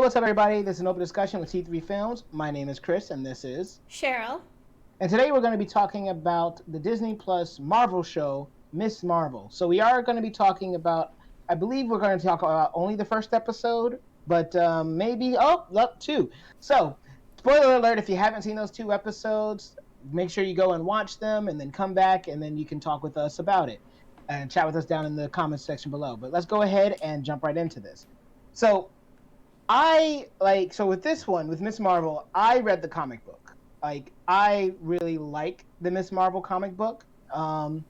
what's up, everybody? This is an open discussion with T3 Films. My name is Chris, and this is Cheryl. And today we're going to be talking about the Disney Plus Marvel show, Ms. Marvel. So we are going to be talking about, I believe we're going to talk about only the first episode, but maybe, up two. So, spoiler alert, if you haven't seen those 2 episodes, make sure you go and watch them and then come back and then you can talk with us about it and chat with us down in the comments section below. But let's go ahead and jump right into this. So, with this one, with Ms. Marvel, I read the comic book. I really like the Ms. Marvel comic book, and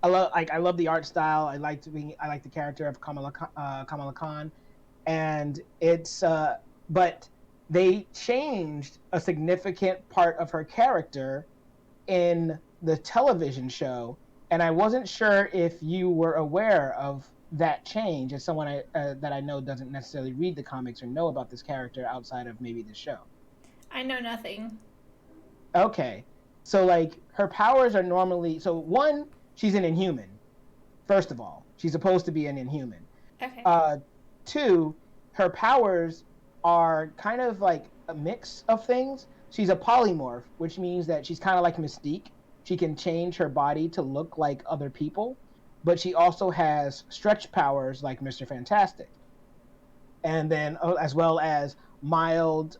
I love the art style. I like the character of Kamala Khan, and it's but they changed a significant part of her character in the television show, and I wasn't sure if you were aware of that change as someone that I know doesn't necessarily read the comics or know about this character outside of maybe the show. I know nothing. Okay. So her powers are normally one, she's an inhuman. First of all, she's supposed to be an inhuman. Okay. Two, her powers are kind of like a mix of things. She's a polymorph, which means that she's kind of like Mystique. She can change her body to look like other people, but she also has stretch powers like Mr. Fantastic. And then as well as mild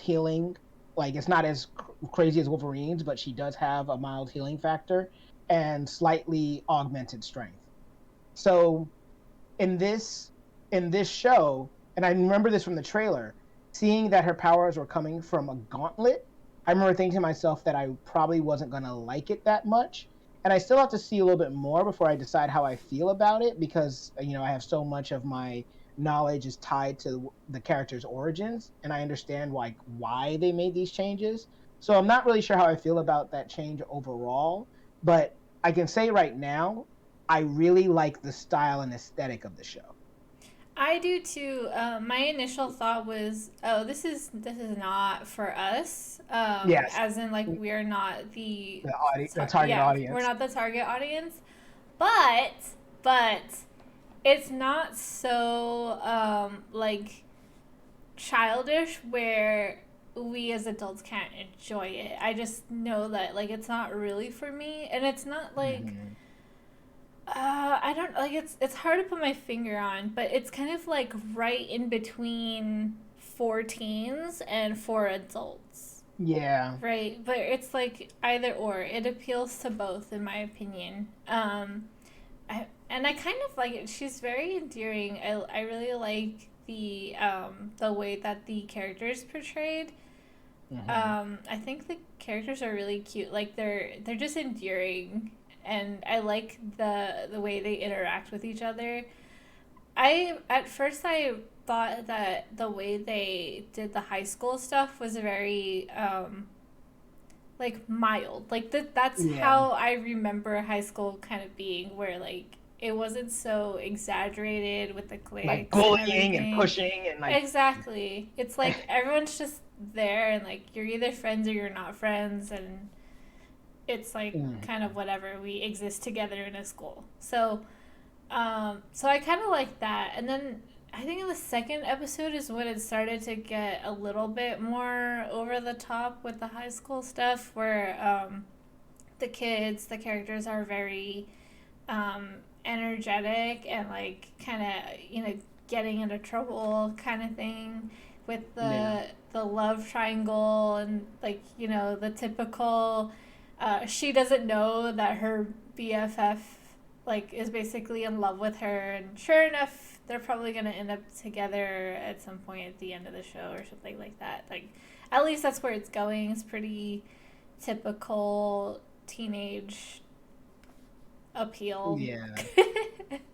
healing. Like, it's not as crazy as Wolverine's, but she does have a mild healing factor and slightly augmented strength. So in this show, and I remember this from the trailer, seeing that her powers were coming from a gauntlet, I remember thinking to myself that I probably wasn't going to like it that much. And I still have to see a little bit more before I decide how I feel about it, because I have so much of my knowledge is tied to the character's origins, and I understand why they made these changes. So I'm not really sure how I feel about that change overall, but I can say right now, I really like the style and aesthetic of the show. I do too. My initial thought was, oh, this is not for us. Yes, As in, like, we're not the target audience. We're not the target audience. But it's not so like childish where we as adults can't enjoy it. I just know that like it's not really for me, and it's not like. Mm-hmm. I don't like it's hard to put my finger on, but it's kind of like right in between for teens and for adults. Yeah. Right, but it's like either or. It appeals to both, in my opinion. I kind of like it. She's very endearing. I really like the way that the characters portrayed. I think the characters are really cute. Like they're just endearing, and I like the way they interact with each other. At first I thought that the way they did the high school stuff was very like mild. Like that's how I remember high school kind of being, where like it wasn't so exaggerated with the cliques, like bullying and pushing and like exactly. It's like everyone's just there, and like you're either friends or you're not friends, and it's like kind of whatever, we exist together in a school. So I kind of like that. And then I think in the second episode is when it started to get a little bit more over the top with the high school stuff, where the characters are very energetic and like kind of getting into trouble kind of thing, with the love triangle, and like the typical she doesn't know that her BFF like is basically in love with her, and sure enough they're probably going to end up together at some point at the end of the show or something like that. Like, at least that's where it's going. It's pretty typical teenage appeal. Yeah.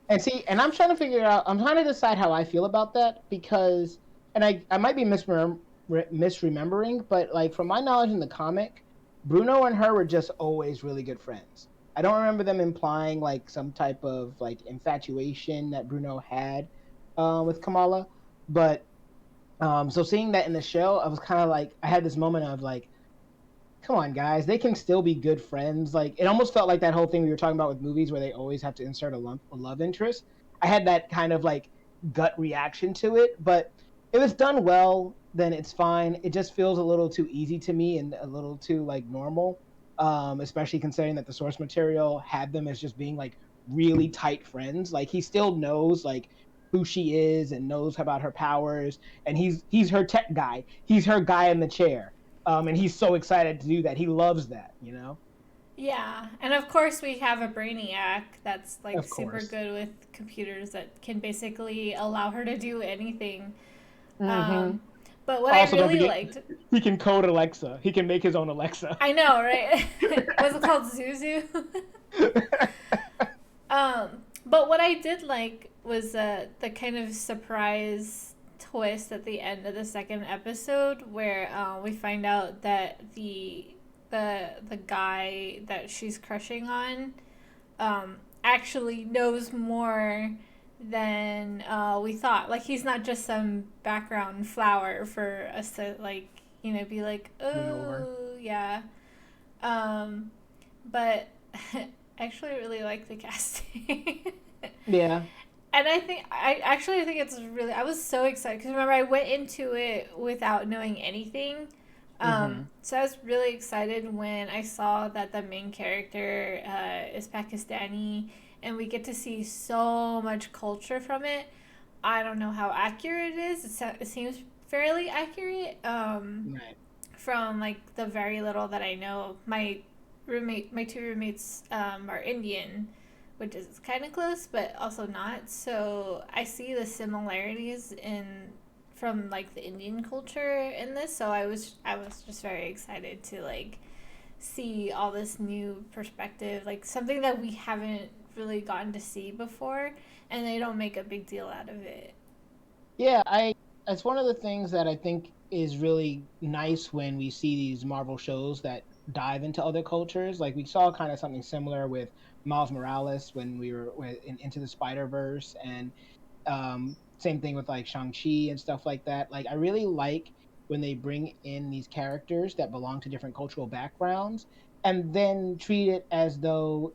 and I'm trying to decide how I feel about that, because, and I might be misremembering, but like from my knowledge in the comic, Bruno and her were just always really good friends. I don't remember them implying like some type of like infatuation that Bruno had with Kamala, but so seeing that in the show, I was kind of like, I had this moment of like, come on guys, they can still be good friends. Like, it almost felt like that whole thing we were talking about with movies where they always have to insert a love interest. I had that kind of like gut reaction to it. But if it's done well, then it's fine. It just feels a little too easy to me and a little too like normal, especially considering that the source material had them as just being like really tight friends. Like he still knows like who she is and knows about her powers, and he's her tech guy. He's her guy in the chair. And he's so excited to do that. He loves that, you know. Yeah, and of course we have a brainiac that's like Of super course. good with computers that can basically allow her to do anything. Mm-hmm. Um, but what I Also, don't really forget liked, he can code Alexa. He can make his own Alexa. I know, right? Was it called Zuzu? But what I did like was the kind of surprise twist at the end of the second episode, where we find out that the guy that she's crushing on actually knows more than we thought. Like he's not just some background flower for us to like be like, Ignore. oh yeah. Um, but I actually really like the casting. Yeah. And I think it's really, I was so excited because remember I went into it without knowing anything. Mm-hmm. So I was really excited when I saw that the main character is Pakistani, and we get to see so much culture from it. I don't know how accurate it is. It seems fairly accurate. Right. From like the very little that I know, my two roommates are Indian, which is kind of close, but also not. So I see the similarities in from like the Indian culture in this. So I was just very excited to like see all this new perspective, like something that we haven't really gotten to see before, and they don't make a big deal out of it. Yeah, I That's one of the things that I think is really nice when we see these Marvel shows that dive into other cultures. Like we saw kind of something similar with Miles Morales when we were Into the Spider Verse, and same thing with like Shang-Chi and stuff like that. Like I really like when they bring in these characters that belong to different cultural backgrounds and then treat it as though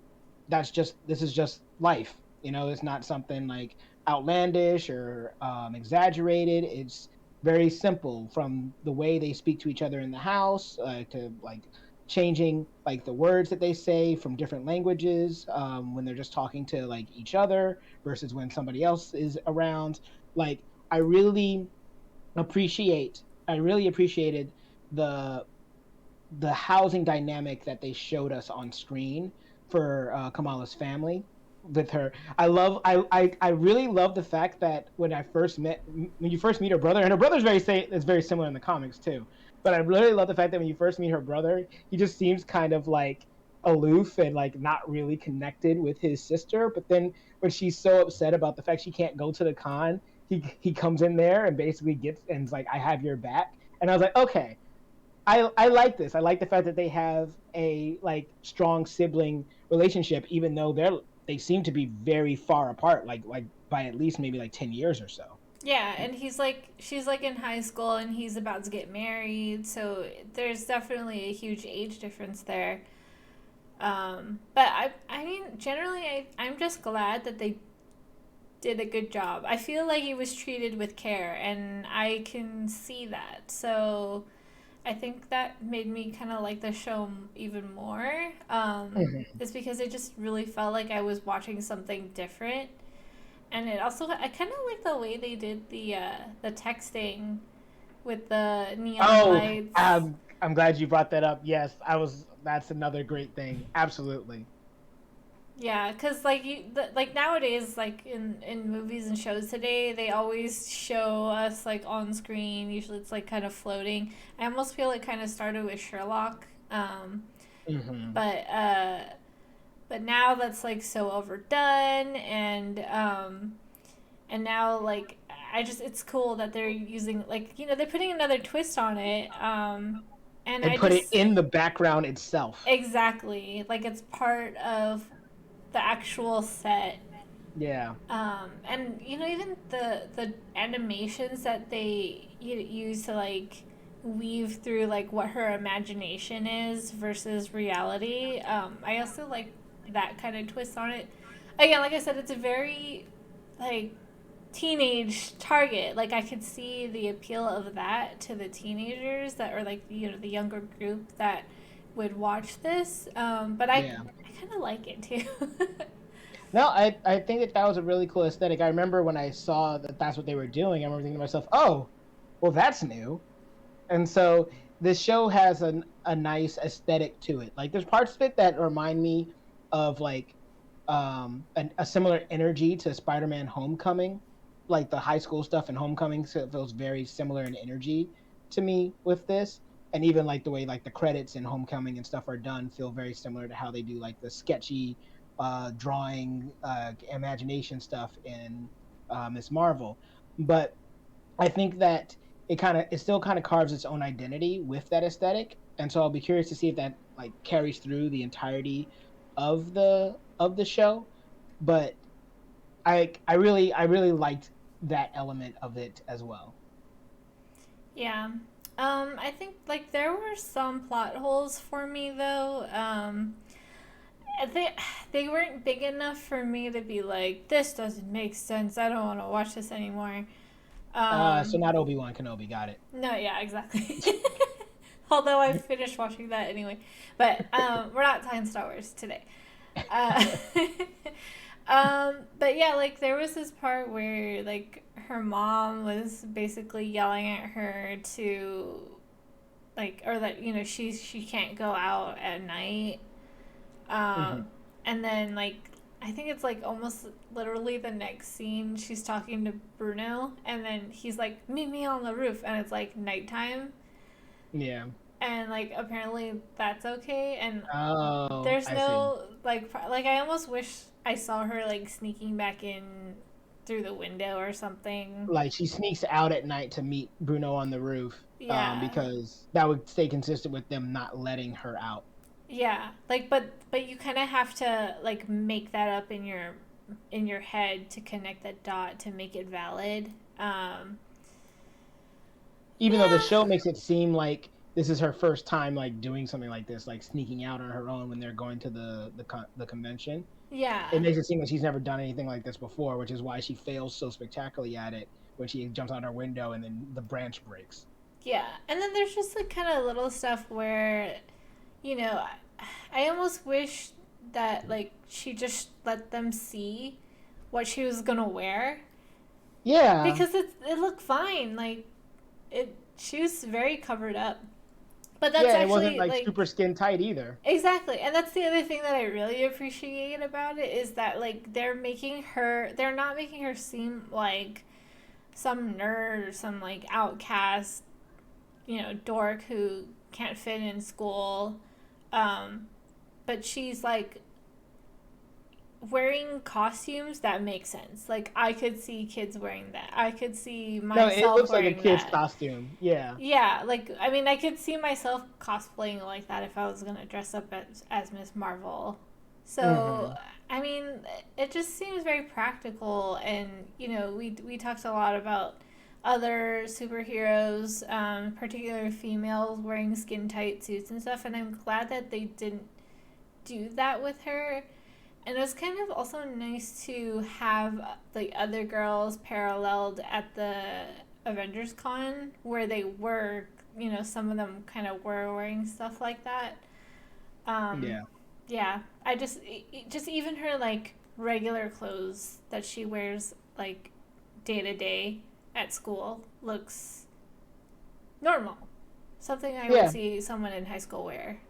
this is just life. You know, it's not something like outlandish or exaggerated. It's very simple, from the way they speak to each other in the house to like changing like the words that they say from different languages when they're just talking to like each other versus when somebody else is around. Like I really I really appreciated the housing dynamic that they showed us on screen for Kamala's family with her. I really love the fact that when you first meet her brother, and her brother's is very similar in the comics too. But I really love the fact that when you first meet her brother, he just seems kind of like aloof and like not really connected with his sister. But then when she's so upset about the fact she can't go to the con, he comes in there and basically gets and's like, I have your back. And I was like, okay, I like this. I like the fact that they have a like strong sibling relationship, even though they seem to be very far apart, like by at least maybe like 10 years or so. Yeah, and she's like in high school and he's about to get married, so there's definitely a huge age difference there. But I mean, generally, I'm just glad that they did a good job. I feel like he was treated with care, and I can see that. So I think that made me kind of like the show even more. Mhm. It's because it just really felt like I was watching something different, and it also I kind of like the way they did the texting with the neon Oh, lights. I'm glad you brought that up. Yes, I was. That's another great thing. Absolutely. Yeah, because like like nowadays, like in movies and shows today, they always show us like on screen. Usually, it's like kind of floating. I almost feel it kind of started with Sherlock, Hmm. but but now that's like so overdone, and now like I just it's cool that they're using like they're putting another twist on it, and And I put it just in the background itself. exactly like it's part of the actual set. Yeah. And even the animations that they use to like weave through like what her imagination is versus reality. I also like that kind of twist on it. Again, like I said, it's a very like teenage target. Like I could see the appeal of that to the teenagers that are like the younger group that would watch this. But Yeah. I kind of like it too. No, I think that that was a really cool aesthetic. I remember when I saw that that's what they were doing. I remember thinking to myself, "Oh, well, that's new." And so this show has a nice aesthetic to it. Like there's parts of it that remind me of like a similar energy to Spider-Man Homecoming, like the high school stuff in Homecoming. So it feels very similar in energy to me with this. And even like the way like the credits in Homecoming and stuff are done feel very similar to how they do like the sketchy drawing imagination stuff in Ms. Marvel. But I think that it still kind of carves its own identity with that aesthetic, and so I'll be curious to see if that like carries through the entirety of the show. But I really liked that element of it as well. Yeah. I think like there were some plot holes for me though. They they weren't big enough for me to be like, this doesn't make sense. I don't want to watch this anymore. So Um, not Obi-Wan Kenobi, got it. no, yeah, exactly. Although I finished watching that anyway, but we're not talking Star Wars today. Uh, but yeah, like there was this part where like her mom was basically yelling at her to like, or that she can't go out at night. Hmm. Um, and then like I think it's like almost literally the next scene she's talking to Bruno, and then he's like, "Meet me on the roof," and it's like nighttime, Yeah. and like apparently that's okay, and Oh, there's I see. no like I almost wish I saw her like sneaking back in through the window or something. Like she sneaks out at night to meet Bruno on the roof, Yeah. because that would stay consistent with them not letting her out. Yeah. Like but you kind of have to like make that up in your head to connect that dot to make it valid. Even though the Yeah. show makes it seem like this is her first time like doing something like this, like sneaking out on her own when they're going to the convention. It Yeah. makes it seem like she's never done anything like this before, which is why she fails so spectacularly at it when she jumps out her window and then the branch breaks. Yeah. And then there's just like kind of little stuff where you know, I almost wish that like she just let them see what she was gonna wear Yeah, because it looked fine. Like it, she was very covered up. But that's yeah, and it wasn't actually like like super skin tight either. exactly, and that's the other thing that I really appreciate about it is that like they're not making her seem like some nerd or some like outcast, dork who can't fit in school. Um, but she's like wearing costumes that make sense. Like I could see kids wearing that. I could see No, it myself looks like a wearing kid's that. costume. Yeah. Yeah, like I mean, I could see myself cosplaying like that if I was gonna dress up as Miss Marvel. So Hmm. I mean, it just seems very practical, and we talked a lot about other superheroes, particularly females wearing skin tight suits and stuff, and I'm glad that they didn't do that with her. And it was kind of also nice to have the other girls paralleled at the Avengers Con where they were, some of them kind of were wearing stuff like that. Um, Yeah. yeah, I just even her like regular clothes that she wears like day to day at school looks normal. Something I would Yeah. see someone in high school wear.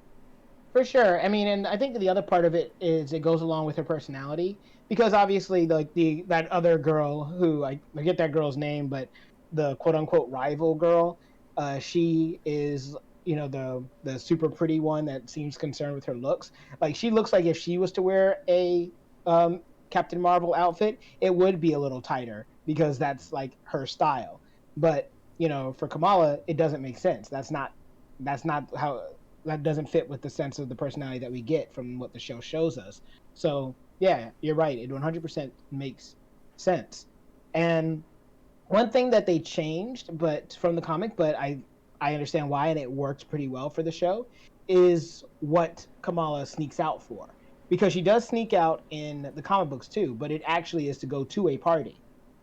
For sure. I mean, and I think the other part of it is it goes along with her personality, because obviously like the that other girl who I forget that girl's name, but the quote unquote rival girl, she is, the super pretty one that seems concerned with her looks. Like she looks like if she was to wear a Captain Marvel outfit, it would be a little tighter because that's like her style. But for Kamala, it doesn't make sense. That's not how that doesn't fit with the sense of the personality that we get from what the show shows us. So yeah, you're right. It 100% makes sense. And one thing that they changed, but from the comic, but I understand why, and it works pretty well for the show, is what Kamala sneaks out for. Because she does sneak out in the comic books too, but it actually is to go to a party.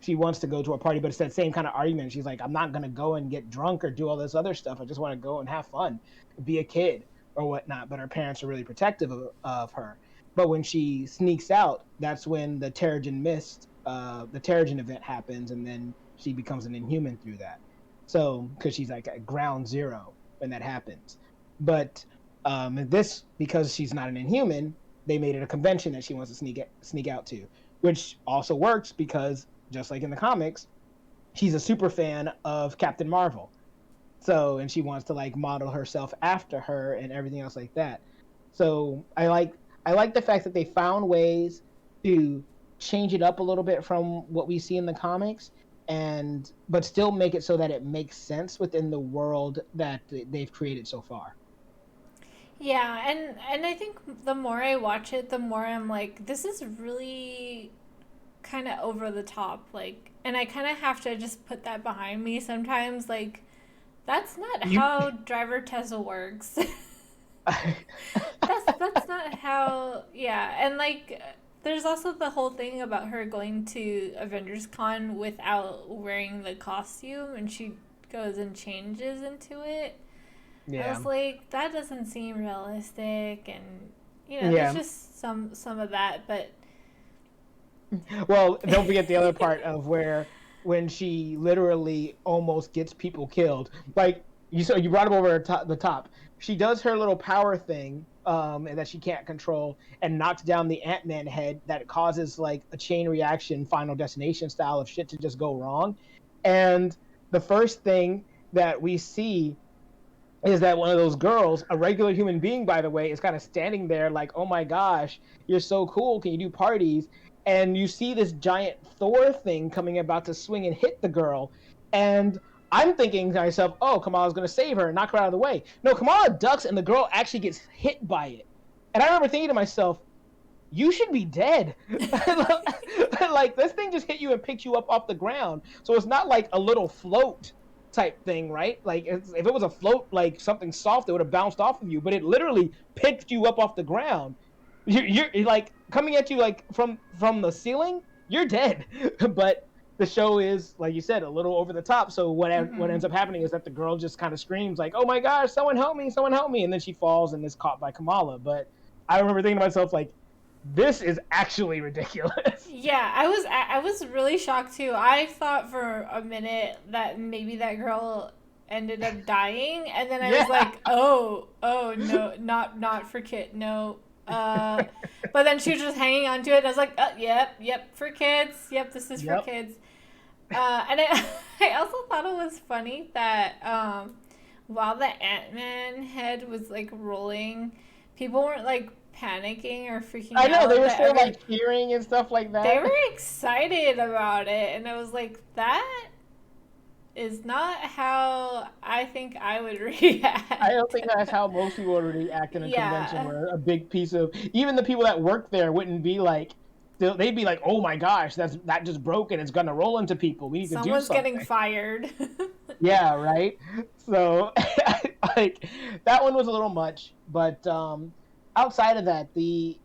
she wants to go to a party, but it's that same kind of argument. She's like, I'm not gonna go and get drunk or do all this other stuff. I just want to go and have fun, be a kid or whatnot. But her parents are really protective of her. But when she sneaks out, that's when the Terrigen event happens, and then she becomes an Inhuman through that. So because she's like at ground zero when that happens. But this, because she's not an Inhuman, they made it a convention that she wants to sneak out to, which also works because just like in the comics, she's a super fan of Captain Marvel. So, and she wants to like model herself after her and everything else like that. So I like the fact that they found ways to change it up a little bit from what we see in the comics, and but still make it so that it makes sense within the world that they've created so far. Yeah, and I think the more I watch it, the more I'm like, this is really kind of over the top. Like, and I kind of have to just put that behind me sometimes. Like, that's not You how driver Tesla works. That's not how. Yeah, and like, there's also the whole thing about her going to Avengers Con without wearing the costume, and she goes and changes into it. I yeah. was like, that doesn't seem realistic, and there's Yeah. just some of that, but Well, don't forget the other part of where when she literally almost gets people killed. Like you brought him over the top. She does her little power thing, and that she can't control, and knocks down the Ant-Man head that causes like a chain reaction, Final Destination style of shit to just go wrong. And the first thing that we see is that one of those girls, a regular human being, by the way, is kind of standing there like, oh my gosh, you're so cool. Can you do parties? And you see this giant Thor thing coming about to swing and hit the girl. And I'm thinking to myself, oh, Kamala's going to save her and knock her out of the way. No, Kamala ducks and the girl actually gets hit by it. And I remember thinking to myself, you should be dead. Like this thing just hit you and picked you up off the ground. So it's not like a little float type thing, right? Like if it was a float, like something soft, it would have bounced off of you. But it literally picked you up off the ground. You're like coming at you like from the ceiling. You're dead. But the show is, like you said, a little over the top. So what mm-hmm. ends up happening is that the girl just kind of screams like, "Oh my gosh, someone help me!" And then she falls and is caught by Kamala. But I remember thinking to myself like, this is actually ridiculous. Yeah, I was really shocked too. I thought for a minute that maybe that girl ended up dying, and then I Yeah. was like, oh no, not for kid, no. But then she was just hanging on to it. And I was like, yep, for kids. Yep, this is for Yep. kids. And I also thought it was funny that while the Ant-Man head was like rolling, people weren't like panicking or freaking I know they out were that still like cheering and stuff like they that. were excited about it, and I was like, that is not how I think I would I don't react. think that's how most people would react in a convention Yeah, where a big piece of even the people that work there wouldn't be like they'd be like, oh my gosh, that just broke and it's gonna roll into people. We need to do someone's getting something. fired. Yeah, right. So like that one was a little much, but outside of that, we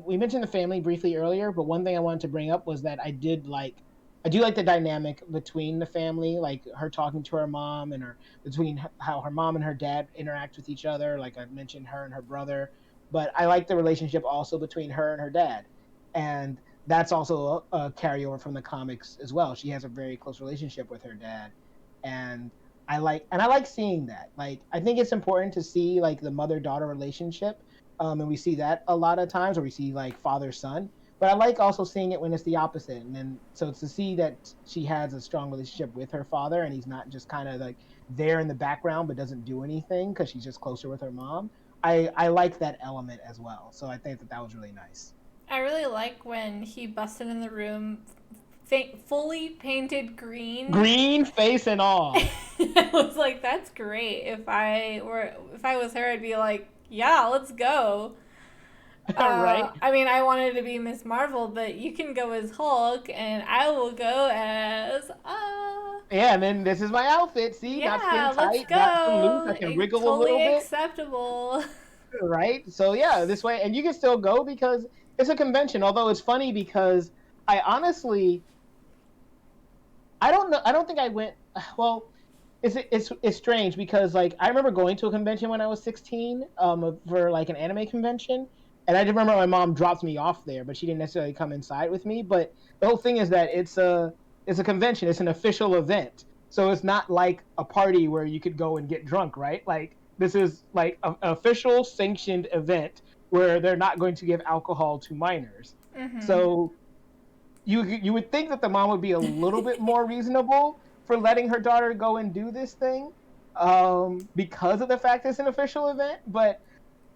mentioned the family briefly earlier, but one thing I wanted to bring up was that I do like the dynamic between the family, like her talking to her mom and her between how her mom and her dad interact with each other. Like I mentioned, her and her brother, but I like the relationship also between her and her dad, and that's also a carryover from the comics as well. She has a very close relationship with her dad, and I like seeing that. Like I think it's important to see like the mother daughter relationship, and we see that a lot of times, or we see like father son. But I like also seeing it when it's the opposite, and then so to see that she has a strong relationship with her father, and he's not just kind of like there in the background but doesn't do anything because she's just closer with her mom. I like that element as well. So I think that that was really nice. I really like when he busted in the room, fully painted green. Green face and all. I was like, that's great. If I was her, I'd be like, yeah, let's go. Right? I mean, I wanted to be Miss Marvel, but you can go as Hulk, and I will go as Yeah, and then this is my outfit. See, not skin yeah, let's tight, got some loose. I go. can wiggle a little Totally bit, acceptable. right? So yeah, this way, and you can still go because it's a convention. Although it's funny because I honestly I don't know. I don't think I went. Well, it's strange because like I remember going to a convention when I was 16, for like an anime convention, and I remember my mom dropped me off there, but she didn't necessarily come inside with me. But the whole thing is that it's a convention. It's an official event, so it's not like a party where you could go and get drunk, right? Like this is like an official sanctioned event where they're not going to give alcohol to minors. Mm-hmm. So you would think that the mom would be a little bit more reasonable for letting her daughter go and do this thing, because of the fact it's an official event. But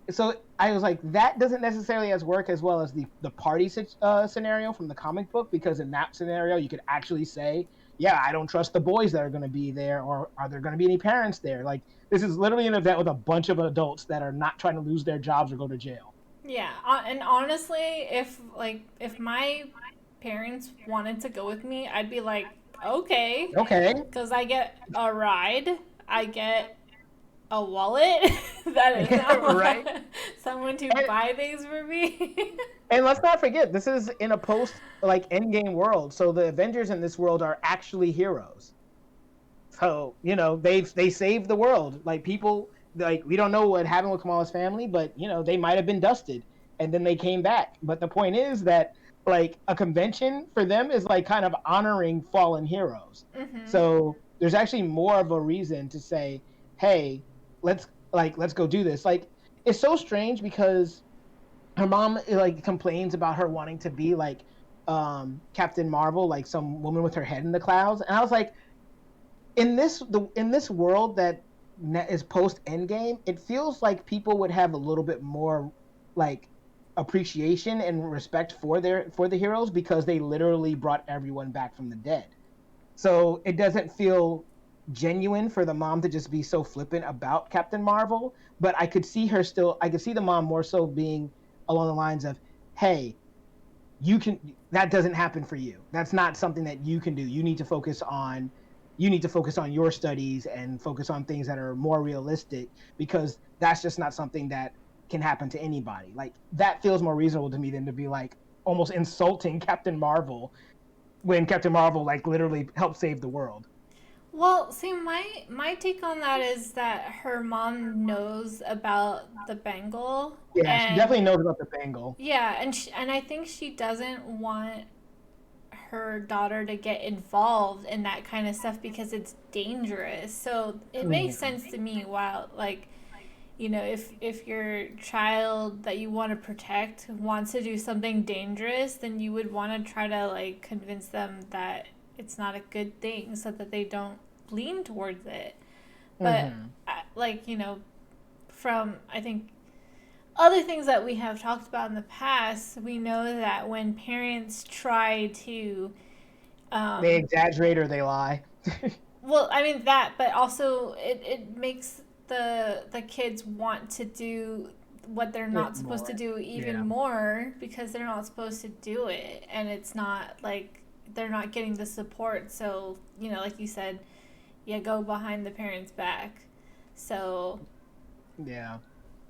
so I was like, that doesn't necessarily as work as well as the party scenario from the comic book, because in that scenario you could actually say, yeah, I don't trust the boys that are going to be there, or are there going to be any parents there? Like this is literally an event with a bunch of adults that are not trying to lose their jobs or go to jail. Yeah, and honestly, if my parents wanted to go with me, I'd be like, okay, Okay. because I get a ride, I get a wallet that is Right. someone to And, buy things for me. And let's not forget, this is in a post like Endgame world, so the Avengers in this world are actually heroes. So they saved the world. Like people, like we don't know what happened with Kamala's family, but they might have been dusted and then they came back. But the point is that like a convention for them is like kind of honoring fallen heroes. Mm-hmm. So there's actually more of a reason to say, hey, let's go do this. Like it's so strange because her mom like complains about her wanting to be like Captain Marvel, like some woman with her head in the clouds. And I was like, in this world that is post Endgame, it feels like people would have a little bit more like appreciation and respect for the heroes because they literally brought everyone back from the dead. So it doesn't feel genuine for the mom to just be so flippant about Captain Marvel. But I could see the mom more so being along the lines of, hey, that doesn't happen for you. That's not something that you can do. You need to focus on your studies and focus on things that are more realistic, because that's just not something that can happen to anybody. Like that feels more reasonable to me than to be like almost insulting Captain Marvel when Captain Marvel like literally helped save the world. Well, see, my take on that is that her mom knows about the bangle, Yeah, she and definitely knows about the bangle. yeah, and I think she doesn't want her daughter to get involved in that kind of stuff because it's dangerous. So it makes Mm-hmm. sense to me. While like, if your child that you want to protect wants to do something dangerous, then you would want to try to like convince them that it's not a good thing so that they don't lean towards it. But Mm-hmm. like, from I think other things that we have talked about in the past, we know that when parents try to, They um, exaggerate or they lie. well, I mean that, but also it makes the kids want to do what they're not supposed to More. do even Yeah. more because they're not supposed to do it, and it's not like they're not getting the support. So like you said, you go behind the parents' back. So Yeah.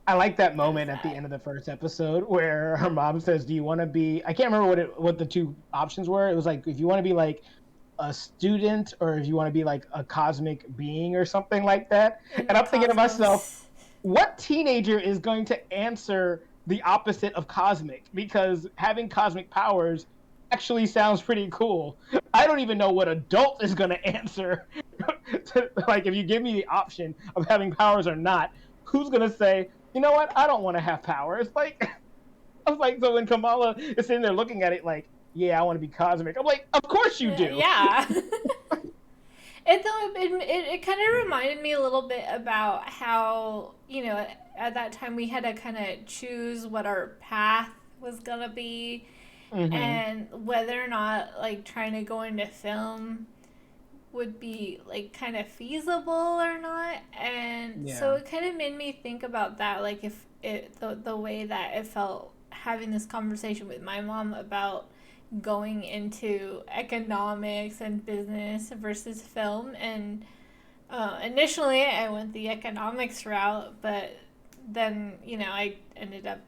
I like that that is moment at the that. end of the first episode where her mom says, "Do you want to be?" I can't remember what the two options were. It was like if you want to be like a student or if you want to be like a cosmic being or something like that. In And the I'm thinking to myself, cosmos. what teenager is going to answer the opposite of cosmic? Because having cosmic powers actually sounds pretty cool. I don't even know what adult is going to answer. Like, if you give me the option of having powers or not, who's going to say, you know what? I don't want to have powers. Like, I was like, so when Kamala is sitting there looking at it, like, yeah, I want to be cosmic. I'm like, of course you do. Yeah. It kind of reminded me a little bit about how at that time we had to kind of choose what our path was gonna be, Mm-hmm. and whether or not like trying to go into film would be like kind of feasible or not. And so Yeah. it kind of made me think about that, like if the way that it felt having this conversation with my mom about going into economics and business versus film. And initially I went the economics route, but then I ended up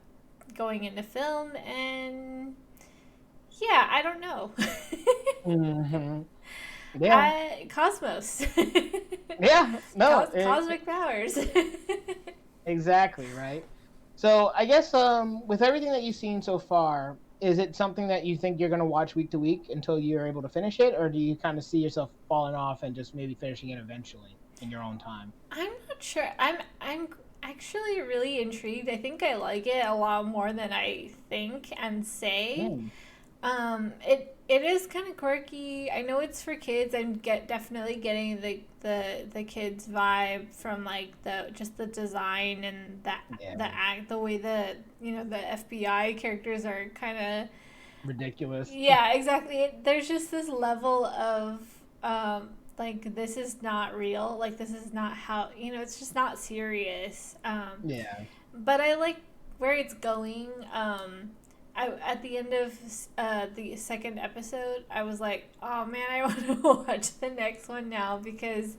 going into film, and yeah, I don't know. Mm-hmm. Yeah, Cosmos. yeah, no, Cosmic powers. exactly, right. So I guess with everything that you've seen so far, is it something that you think you're going to watch week to week until you're able to finish it, or do you kind of see yourself falling off and just maybe finishing it eventually in your own time? I'm not sure. I'm actually really intrigued. I think I like it a lot more than I think and say. Mm, It is kind of quirky. I know it's for kids. I'm definitely getting the kids vibe from like the just the design and the yeah, act, the way the the FBI characters are kind of. ridiculous. Yeah, exactly. There's just this level of like this is not real. Like this is not how it's just not serious. Yeah. But I like where it's going. At the end of the second episode, I was like, oh man, I want to watch the next one now because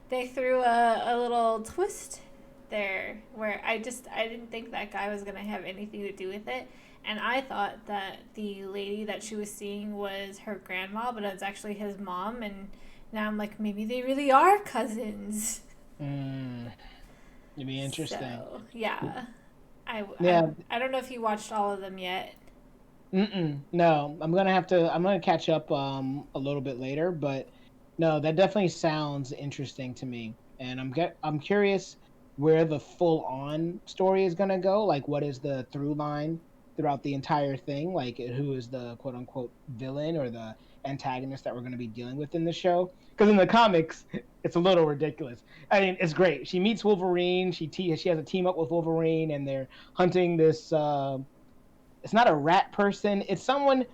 they threw a little twist there where I didn't think that guy was gonna have anything to do with it. And I thought that the lady that she was seeing was her grandma, but it's actually his mom. And now I'm like, maybe they really are cousins. Mm, it'd be interesting. So yeah, Yeah. I don't know if you watched all of them yet. Mm-mm. No, I'm gonna catch up a little bit later, but no, that definitely sounds interesting to me. And I'm curious where the full on story is gonna go. Like what is the through line throughout the entire thing? Like who is the quote unquote villain or the antagonist that we're gonna be dealing with in the show? Because in the comics, it's a little ridiculous. I mean, it's great. She meets Wolverine, she has a team up with Wolverine and they're hunting this it's not a rat person. It's someone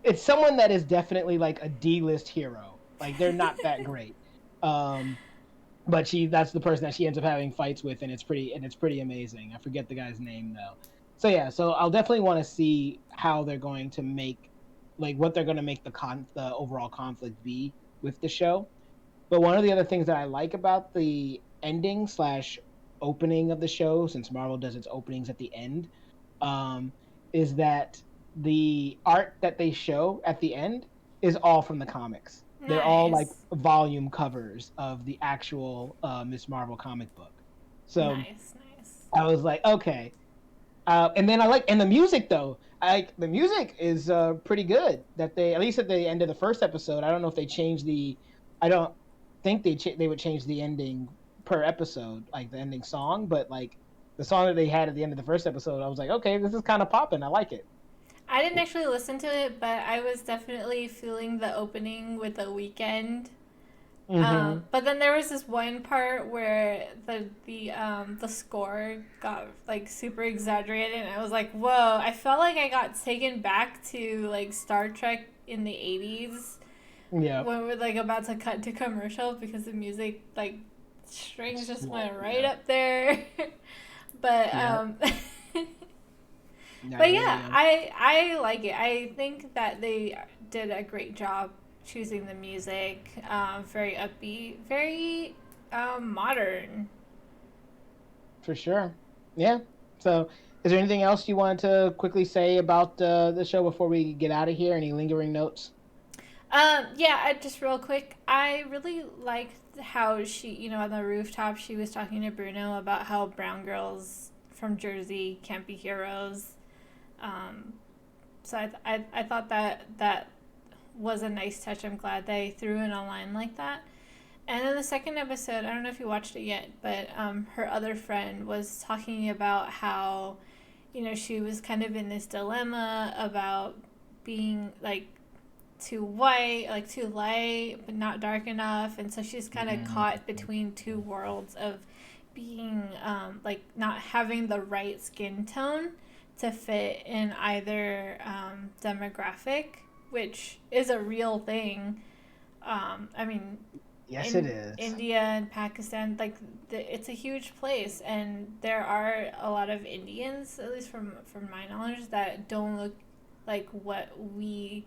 that is definitely like a D-list hero. Like they're not that great. Um but she that's the person that she ends up having fights with and it's pretty amazing. I forget the guy's name though. So yeah, so I'll definitely want to see how they're going to make like what they're going to make the overall conflict be with the show. But one of the other things that I like about the ending slash opening of the show, since Marvel does its openings at the end, um, is that the art that they show at the end is all from the comics. They're all like Nice, volume covers of the actual Miss Marvel comic book. So nice, nice. I was like, okay. And then and the music though. The music is pretty good. That they at least at the end of the first episode. I don't know if they changed the. I don't think they would change the ending per episode, like the ending song. But like the song that they had at the end of the first episode, I was like, okay, this is kind of popping. I like it. I didn't actually listen to it, but I was definitely feeling the opening with the weekend. Mm-hmm. But then there was this one part where the score got like super exaggerated, and I was like, "Whoa!" I felt like I got taken back to like Star Trek in the '80s Yeah. when we're like about to cut to commercial because the music like strings just went right Yeah. up there. but Yeah. um, I but hear yeah, you. I like it. I think that they did a great job choosing the music. Very upbeat, very modern. For sure. Yeah. So, is there anything else you wanted to quickly say about the show before we get out of here? Any lingering notes? Yeah, just real quick, I really liked how she, on the rooftop, she was talking to Bruno about how brown girls from Jersey can't be heroes. Um, so I thought that was a nice touch. I'm glad they threw in a line like that. And then the second episode, I don't know if you watched it yet, but her other friend was talking about how, she was kind of in this dilemma about being like too white, like too light, but not dark enough. And so she's kind of Mm, caught between two worlds of being like not having the right skin tone to fit in either demographic, which is a real thing. I mean, yes, it in is. India and Pakistan, like it's a huge place, and there are a lot of Indians, at least from my knowledge, that don't look like what we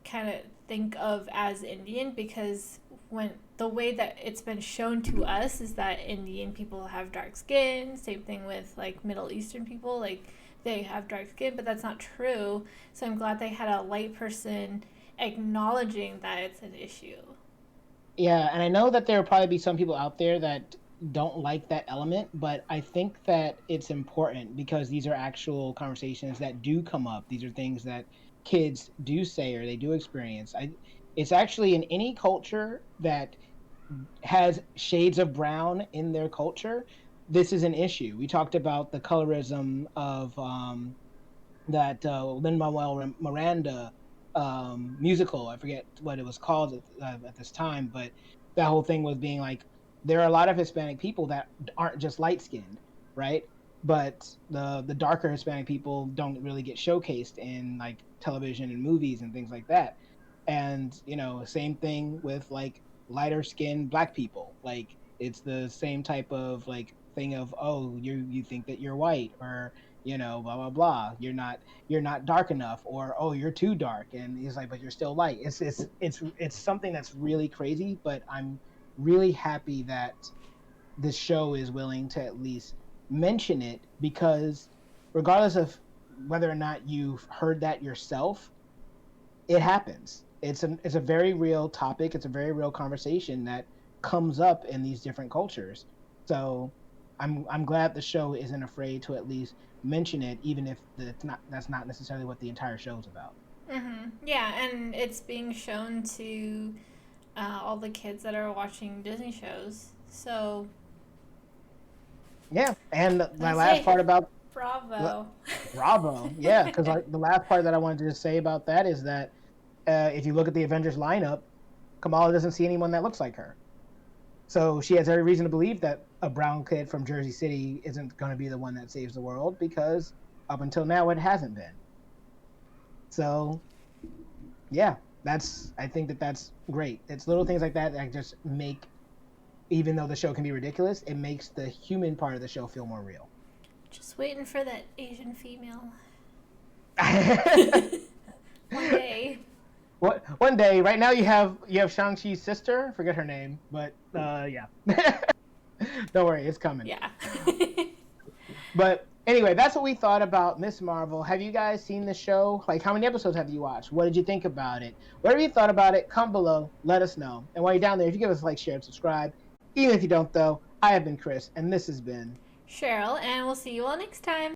kind of think of as Indian because when the way that it's been shown to us is that Indian people have dark skin, same thing with like Middle Eastern people, like they have dark skin, but that's not true. So I'm glad they had a light person acknowledging that it's an issue. Yeah, and I know that there will probably be some people out there that don't like that element, but I think that it's important because these are actual conversations that do come up. These are things that kids do say or they do experience. It's actually in any culture that has shades of brown in their culture, this is an issue. We talked about the colorism of that Lin-Manuel Miranda musical. I forget what it was called at this time, but that whole thing was being like, there are a lot of Hispanic people that aren't just light skinned, right? But the darker Hispanic people don't really get showcased in like television and movies and things like that. And same thing with like lighter skinned black people. Like it's the same type of like thing of, oh, you think that you're white, or blah blah blah, you're not dark enough, or oh, you're too dark, and he's like, but you're still light. It's something that's really crazy, but I'm really happy that this show is willing to at least mention it, because regardless of whether or not you've heard that yourself, it happens. It's a very real topic. It's a very real conversation that comes up in these different cultures. So I'm glad the show isn't afraid to at least mention it, even if that's not necessarily what the entire show's about. Yeah, and it's being shown to all the kids that are watching Disney shows. So Yeah, and I my last say, part about bravo. Bravo, yeah, because like the last part that I wanted to say about that is that if you look at the Avengers lineup, Kamala doesn't see anyone that looks like her. So she has every reason to believe that a brown kid from Jersey City isn't going to be the one that saves the world, because up until now it hasn't been. So yeah, I think that that's great. It's little things like that that just make, even though the show can be ridiculous, it makes the human part of the show feel more real. Just waiting for that Asian female. What One day. one day, right now you have Shang-Chi's sister, I forget her name, but yeah. Don't worry, it's coming. Yeah. But anyway, that's what we thought about Miss Marvel. Have you guys seen the show? Like, how many episodes have you watched? What did you think about it? Whatever you thought about it, come below. Let us know. And while you're down there, if you give us a like, share, and subscribe. Even if you don't, though, I have been Chris, and this has been Cheryl, and we'll see you all next time.